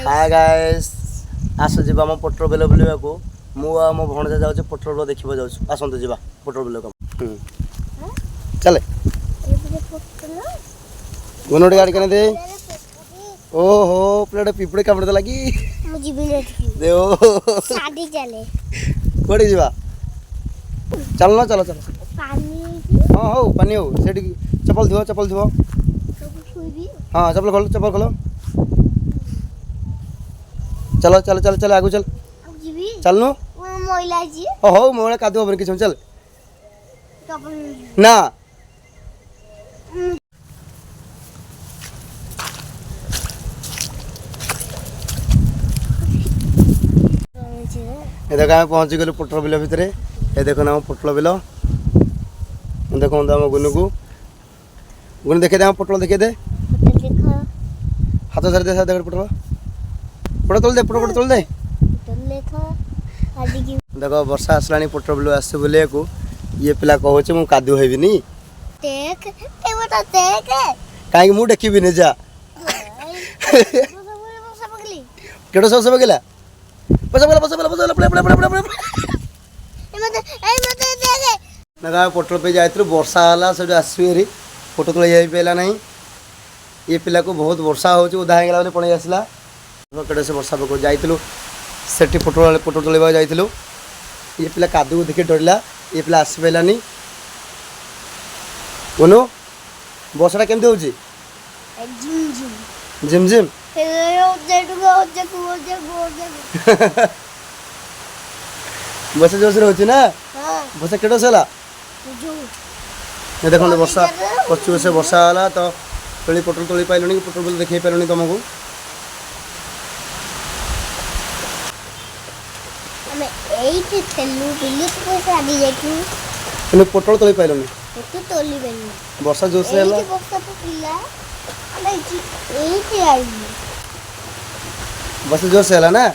Hi guys आस जीवा मो Potter bell बुलिया को मु आ मो भणजा जाउछ पोटर बेल देखिबो जाउछ आसंत जीवा पोटर बेल को चले गोनोडी गाड़ी कने दे ओहो प्लेट पिपड़े कामड़ दे लागी मु जीबी नहीं देओ शादी चले कोडी जीवा चल ना चलो चलो पानी हां हो पानी हो सेठी चप्पल धो सब छुईबी हां चप्पल खोलो चलो चलो चलो चलो आगु चल जीबी चल नु मोइला जी हो मोळे कादो बन किछ चल कपल ना ये देखो पहुँची गलु पोटल बिल भितर ये देखो ना पोटल बिल देखो आम गुनु को गुनु देखे दे पोटल देखे दे देखो हाथ धर दे देख पोटल पोटल तोल दे पोटल तोल दे देखो आदि की देखो वर्षा आसलानी पोटल बिल आस बुले को ये पिला कहूँ मु कादू हेबिनी देख ए बता देख कहीं मु देखी नहीं जा केड़ो सब गेला बस ना पोटल पे जाइए वर्षा है सब आसरी फोटो तले जा पाला ना ये पिला को बहुत वर्षा हो उदा हो पड़े आसला कड़े से वर्षा पक जाइलु से फोटो तोलवा जाइलु ये पिला कादू को देखिए डरला ये पिला आस पारानी बोलो वर्षा केमती हो जिम जिम बस जोश रोचे ना बस केड़ो से ये देखो वर्षा पश्चिम से वर्षा है तो तोली पोटल तोली पाइलुनी पोटल बोल देखे पारुनी तुमको पोटल तोली पाइलुनी वर्षा जोश से बस जोश है ना।